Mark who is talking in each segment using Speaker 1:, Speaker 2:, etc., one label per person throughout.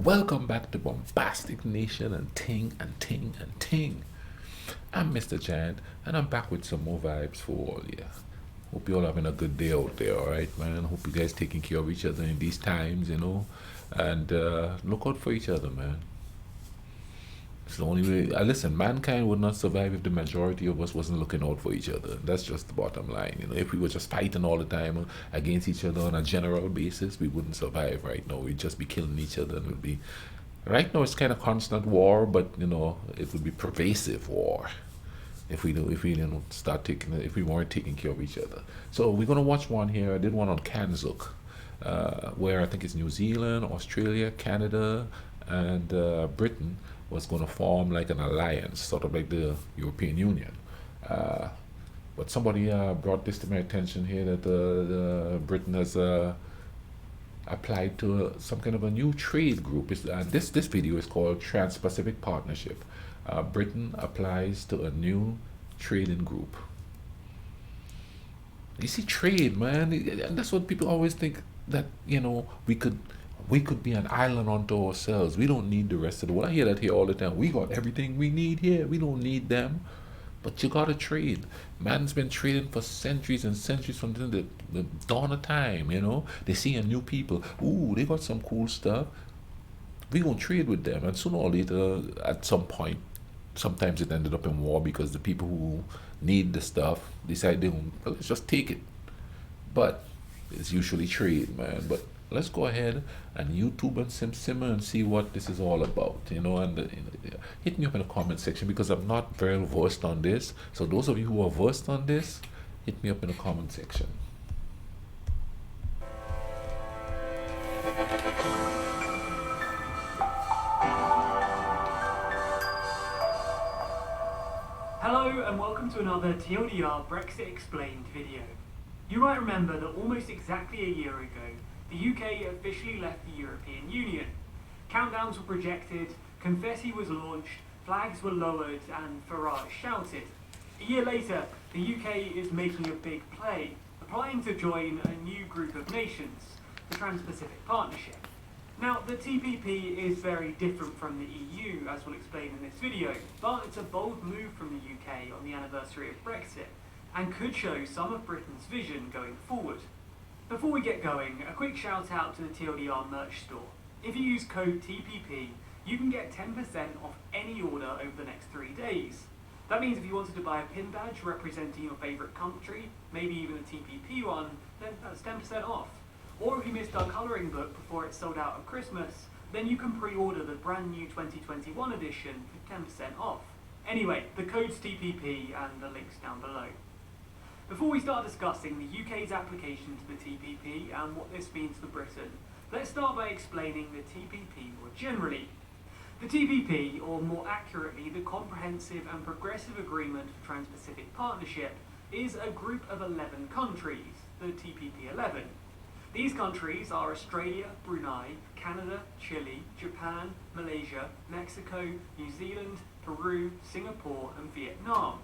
Speaker 1: Welcome back to Bombastic Nation and Ting and Ting and Ting. I'm Mr. Giant and I'm back with some more vibes for all you. Hope you all having a good day out there, alright, man? Hope you guys taking care of each other in these times, and look out for each other, man. It's the only way. Listen, mankind would not survive if the majority of us wasn't looking out for each other. That's just the bottom line. If we were just fighting all the time against each other on a general basis, we wouldn't survive right now. We'd just be killing each other, and it would be. Right now, it's kind of constant war, but it would be pervasive war if we start taking if we weren't taking care of each other. So we're gonna watch one here. I did one on Kanzuk, where I think it's New Zealand, Australia, Canada, and Britain was going to form like an alliance, sort of like the European Union. Uh, but somebody brought this to my attention here that Britain has applied to some kind of a new trade group. This video is called Trans-Pacific Partnership. Britain applies to a new trading group. You see, trade, man, and that's what people always think, that we could be an island unto ourselves. We don't need the rest of the world. I hear that here all the time. We got everything we need here. We don't need them. But you gotta trade. Man's been trading for centuries and centuries from the dawn of time. They see a new people. Ooh, they got some cool stuff. We gonna trade with them, and sooner or later, at some point, sometimes it ended up in war because the people who need the stuff decide let's just take it. But it's usually trade, man. But let's go ahead and YouTube and simmer and see what this is all about, and hit me up in the comment section, because I'm not very versed on this. So those of you who are versed on this, hit me up in the comment section.
Speaker 2: Hello and welcome to another TLDR Brexit Explained video. You might remember that almost exactly a year ago, the UK officially left the European Union. Countdowns were projected, confetti was launched, flags were lowered, and Farage shouted. A year later, the UK is making a big play, applying to join a new group of nations, the Trans-Pacific Partnership. Now, the TPP is very different from the EU, as we'll explain in this video, but it's a bold move from the UK on the anniversary of Brexit, and could show some of Britain's vision going forward. Before we get going, a quick shout out to the TLDR merch store. If you use code TPP, you can get 10% off any order over the next 3 days. That means if you wanted to buy a pin badge representing your favourite country, maybe even a TPP one, then that's 10% off. Or if you missed our colouring book before it sold out at Christmas, then you can pre-order the brand new 2021 edition for 10% off. Anyway, the code's TPP and the link's down below. Before we start discussing the UK's application to the TPP and what this means for Britain, let's start by explaining the TPP more generally. The TPP, or more accurately, the Comprehensive and Progressive Agreement for Trans-Pacific Partnership, is a group of 11 countries, the TPP 11. These countries are Australia, Brunei, Canada, Chile, Japan, Malaysia, Mexico, New Zealand, Peru, Singapore, and Vietnam.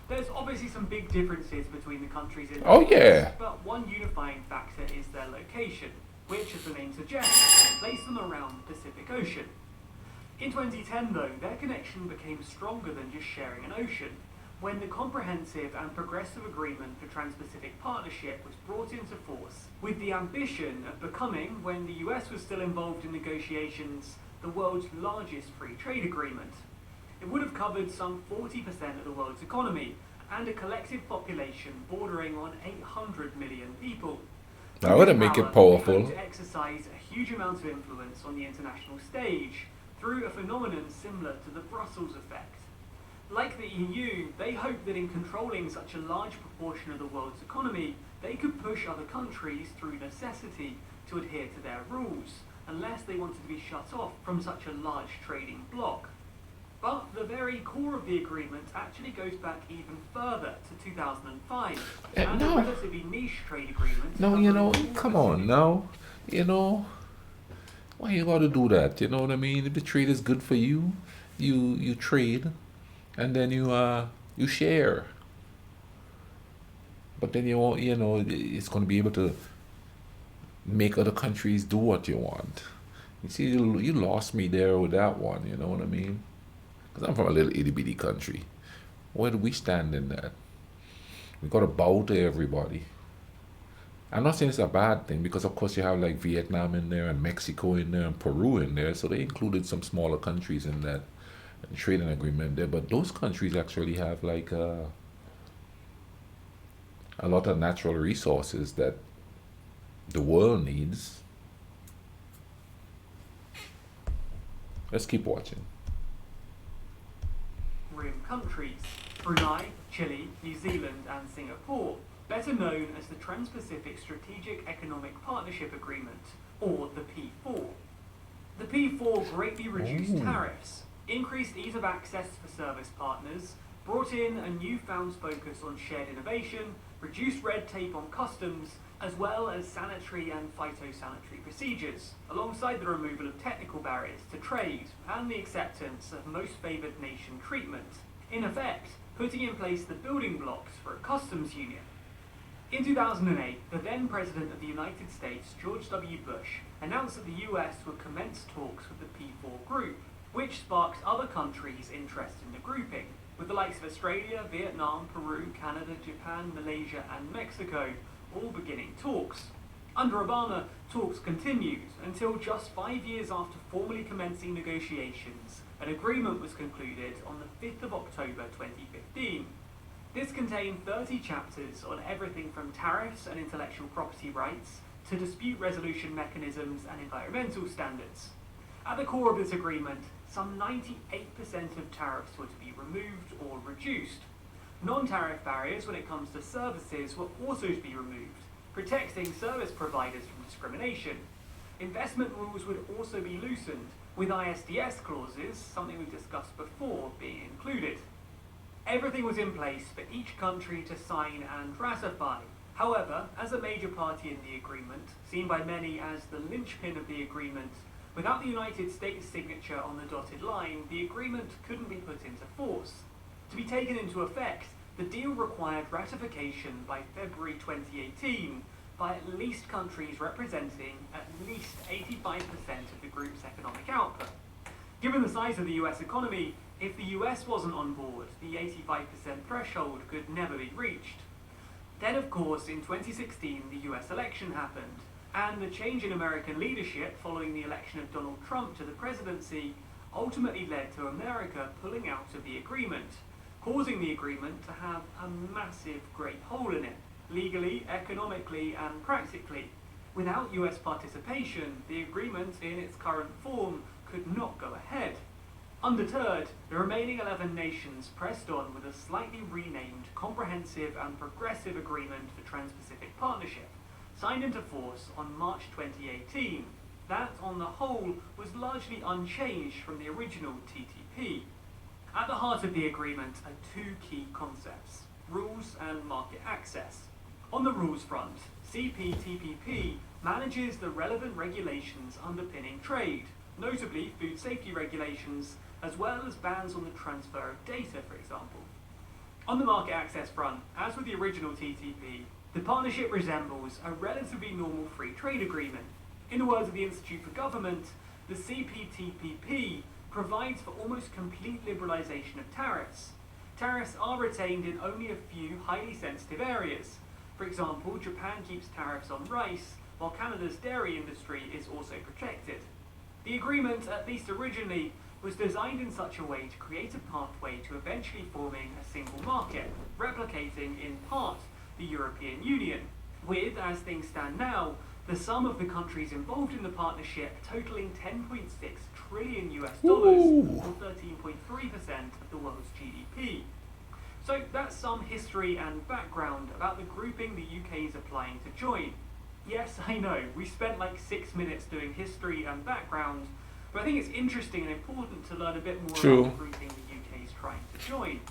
Speaker 2: There's obviously some big differences between the countries in
Speaker 1: Oh yeah.
Speaker 2: but one unifying factor is their location, which, as the name suggests, places them around the Pacific Ocean. In 2010, though, their connection became stronger than just sharing an ocean, when the Comprehensive and Progressive Agreement for Trans-Pacific Partnership was brought into force, with the ambition of becoming, when the US was still involved in negotiations, the world's largest free trade agreement. It would have covered some 40% of the world's economy, and a collective population bordering on 800 million people.
Speaker 1: That would make it powerful.
Speaker 2: They hope to exercise a huge amount of influence on the international stage through a phenomenon similar to the Brussels effect. Like the EU, they hope that in controlling such a large proportion of the world's economy, they could push other countries through necessity to adhere to their rules, unless they wanted to be shut off from such a large trading bloc. But the very core of the agreement actually goes back even further to 2005, and a relatively niche trade agreement.
Speaker 1: No, come on now. Why you gotta do that? You know what I mean? If the trade is good for you, you trade, and then you share. But then it's gonna be able to make other countries do what you want. You see, you lost me there with that one. You know what I mean? Because I'm from a little itty bitty country. Where do we stand in that? We got to bow to everybody. I'm not saying it's a bad thing because, of course, you have like Vietnam in there and Mexico in there and Peru in there. So they included some smaller countries in that trading agreement there. But those countries actually have like a lot of natural resources that the world needs. Let's keep watching.
Speaker 2: Rim countries: Brunei, Chile, New Zealand and Singapore, better known as the Trans-Pacific Strategic Economic Partnership Agreement, or the P4. The P4 greatly reduced tariffs, increased ease of access for service partners, brought in a newfound focus on shared innovation, reduced red tape on customs, as well as sanitary and phytosanitary procedures, alongside the removal of technical barriers to trade and the acceptance of most favoured nation treatment, in effect, putting in place the building blocks for a customs union. In 2008, the then President of the United States, George W. Bush, announced that the US would commence talks with the P4 group, which sparked other countries' interest in the grouping, with the likes of Australia, Vietnam, Peru, Canada, Japan, Malaysia and Mexico all beginning talks. Under Obama, talks continued until just 5 years after formally commencing negotiations, an agreement was concluded on the 5th of October 2015. This contained 30 chapters on everything from tariffs and intellectual property rights to dispute resolution mechanisms and environmental standards. At the core of this agreement, some 98% of tariffs were to be removed or reduced. Non-tariff barriers when it comes to services were also to be removed, protecting service providers from discrimination. Investment rules would also be loosened, with ISDS clauses, something we discussed before, being included. Everything was in place for each country to sign and ratify. However, as a major party in the agreement, seen by many as the linchpin of the agreement, without the United States' signature on the dotted line, the agreement couldn't be put into force. To be taken into effect, the deal required ratification by February 2018 by at least countries representing at least 85% of the group's economic output. Given the size of the US economy, if the US wasn't on board, the 85% threshold could never be reached. Then, of course, in 2016, the US election happened, and the change in American leadership following the election of Donald Trump to the presidency ultimately led to America pulling out of the agreement, causing the agreement to have a massive great hole in it, legally, economically, and practically. Without US participation, the agreement in its current form could not go ahead. Undeterred, the remaining 11 nations pressed on with a slightly renamed Comprehensive and Progressive Agreement for Trans-Pacific Partnership, signed into force on March 2018. That, on the whole, was largely unchanged from the original TTP. At the heart of the agreement are two key concepts: rules and market access. On the rules front, CPTPP manages the relevant regulations underpinning trade, notably food safety regulations, as well as bans on the transfer of data, for example. On the market access front, as with the original TTP, the partnership resembles a relatively normal free trade agreement. In the words of the Institute for Government, the CPTPP provides for almost complete liberalisation of tariffs. Tariffs are retained in only a few highly sensitive areas. For example, Japan keeps tariffs on rice, while Canada's dairy industry is also protected. The agreement, at least originally, was designed in such a way to create a pathway to eventually forming a single market, replicating, in part, the European Union, with, as things stand now, the sum of the countries involved in the partnership totaling 10.6 trillion US dollars, or 13.3% of the world's GDP. So that's some history and background about the grouping the UK is applying to join. Yes, I know, we spent like 6 minutes doing history and background, but I think it's interesting and important to learn a bit more about the grouping the UK is trying to join.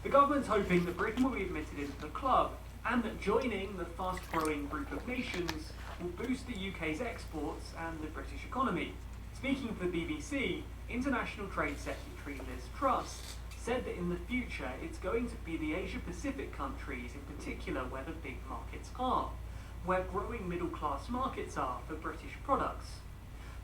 Speaker 2: The government's hoping that Britain will be admitted into the club, and that joining the fast-growing group of nations will boost the UK's exports and the British economy. Speaking for the BBC, International Trade Secretary Liz Truss said that in the future it's going to be the Asia-Pacific countries in particular where the big markets are, where growing middle-class markets are for British products.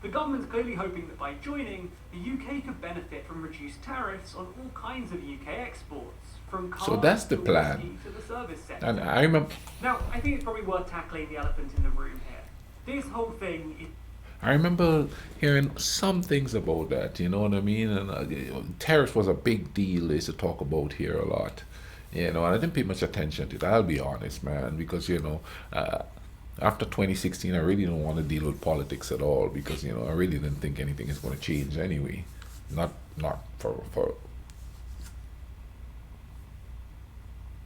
Speaker 2: The government's clearly hoping that by joining, the UK could benefit from reduced tariffs on all kinds of UK exports, from cars
Speaker 1: So that's the
Speaker 2: to
Speaker 1: plan.
Speaker 2: whiskey to the service sector.
Speaker 1: And I remember,
Speaker 2: Now, I think it's probably worth tackling the elephant in the room here. This whole thing is
Speaker 1: hearing some things about that. You know what I mean? And tariffs was a big deal. They used to talk about here a lot. And I didn't pay much attention to it. I'll be honest, man, because after 2016, I really don't want to deal with politics at all because I really didn't think anything is going to change anyway. Not for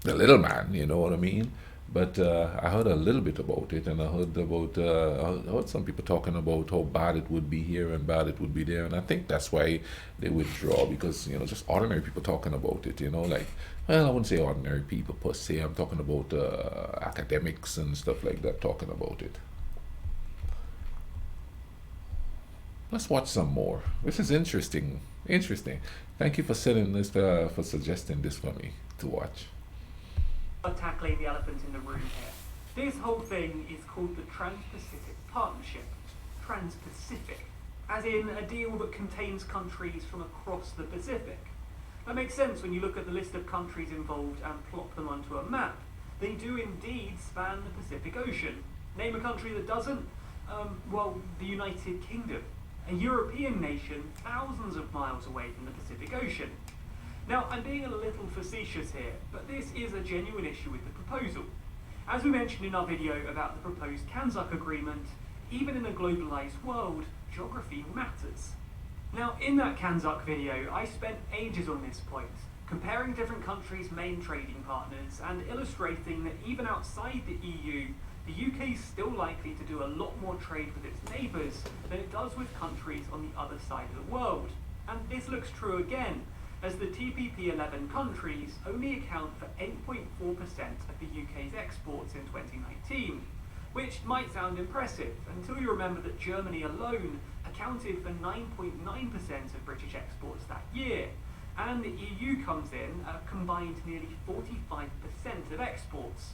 Speaker 1: the little man, you know what I mean? But I heard a little bit about it, and I heard some people talking about how bad it would be here and bad it would be there, and I think that's why they withdraw because just ordinary people talking about it, like, well, I wouldn't say ordinary people per se. I'm talking about academics and stuff like that talking about it. Let's watch some more. This is interesting. Interesting. Thank you for for suggesting this for me to watch.
Speaker 2: tackling the elephant in the room here. This whole thing is called the Trans-Pacific Partnership. Trans-Pacific, as in a deal that contains countries from across the Pacific. That makes sense when you look at the list of countries involved and plot them onto a map. They do indeed span the Pacific Ocean. Name a country that doesn't? Well, the United Kingdom, a European nation thousands of miles away from the Pacific Ocean. Now, I'm being a little facetious here, but this is a genuine issue with the proposal. As we mentioned in our video about the proposed Kanzuk Agreement, even in a globalised world, geography matters. Now, in that Kanzuk video, I spent ages on this point, comparing different countries' main trading partners and illustrating that even outside the EU, the UK is still likely to do a lot more trade with its neighbours than it does with countries on the other side of the world. And this looks true again, as the TPP 11 countries only account for 8.4% of the UK's exports in 2019, which might sound impressive until you remember that Germany alone accounted for 9.9% of British exports that year, and the EU comes in at a combined nearly 45% of exports.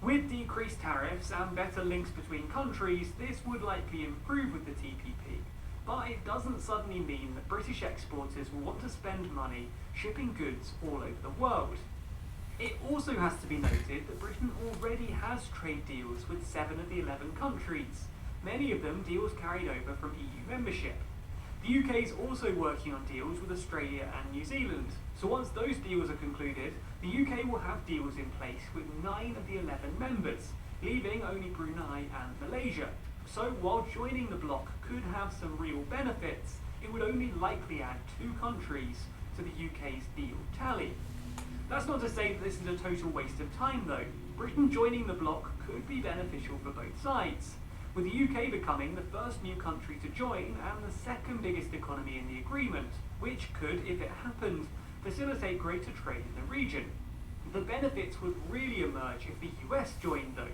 Speaker 2: With decreased tariffs and better links between countries, this would likely improve with the TPP. But it doesn't suddenly mean that British exporters will want to spend money shipping goods all over the world. It also has to be noted that Britain already has trade deals with 7 of the 11 countries, many of them deals carried over from EU membership. The UK is also working on deals with Australia and New Zealand, so once those deals are concluded, the UK will have deals in place with 9 of the 11 members, leaving only Brunei and Malaysia. So while joining the bloc could have some real benefits, it would only likely add 2 countries to the UK's deal tally. That's not to say that this is a total waste of time though. Britain joining the bloc could be beneficial for both sides, with the UK becoming the first new country to join and the second biggest economy in the agreement, which could, if it happened, facilitate greater trade in the region. The benefits would really emerge if the US joined though.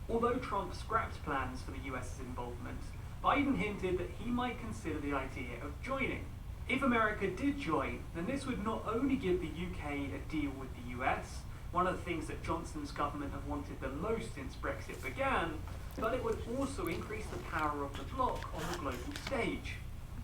Speaker 2: Although Trump scrapped plans for the US's involvement, Biden hinted that he might consider the idea of joining. If America did join, then this would not only give the UK a deal with the US, one of the things that Johnson's government have wanted the most since Brexit began, but it would also increase the power of the bloc on the global stage.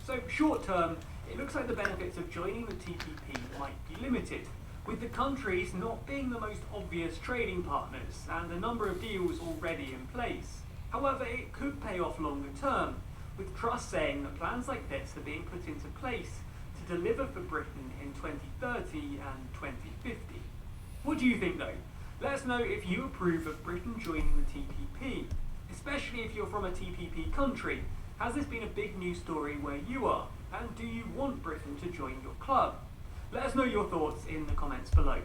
Speaker 2: So short term, it looks like the benefits of joining the TPP might be limited, with the countries not being the most obvious trading partners and a number of deals already in place. However, it could pay off longer term, with Truss saying that plans like this are being put into place to deliver for Britain in 2030 and 2050. What do you think though? Let us know if you approve of Britain joining the TPP, especially if you're from a TPP country. Has this been a big news story where you are? And do you want Britain to join your club? Let us know your thoughts in the comments below.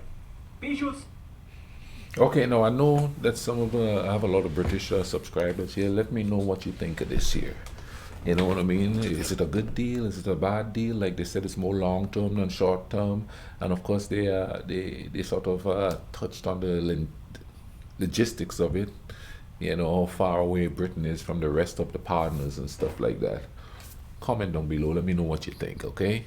Speaker 2: Be sure to...
Speaker 1: Okay, now I know that some of I have a lot of British subscribers here. Let me know what you think of this here. You know what I mean? Is it a good deal? Is it a bad deal? Like they said, it's more long term than short term. And of course, they sort of touched on the logistics of it. You know, how far away Britain is from the rest of the partners and stuff like that. Comment down below. Let me know what you think, okay?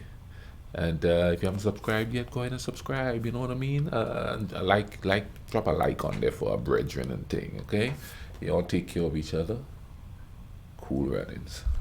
Speaker 1: And if you haven't subscribed yet, go ahead and subscribe. You know what I mean? And drop a like on there for our brethren and thing, okay? You all take care of each other. Cool runnings.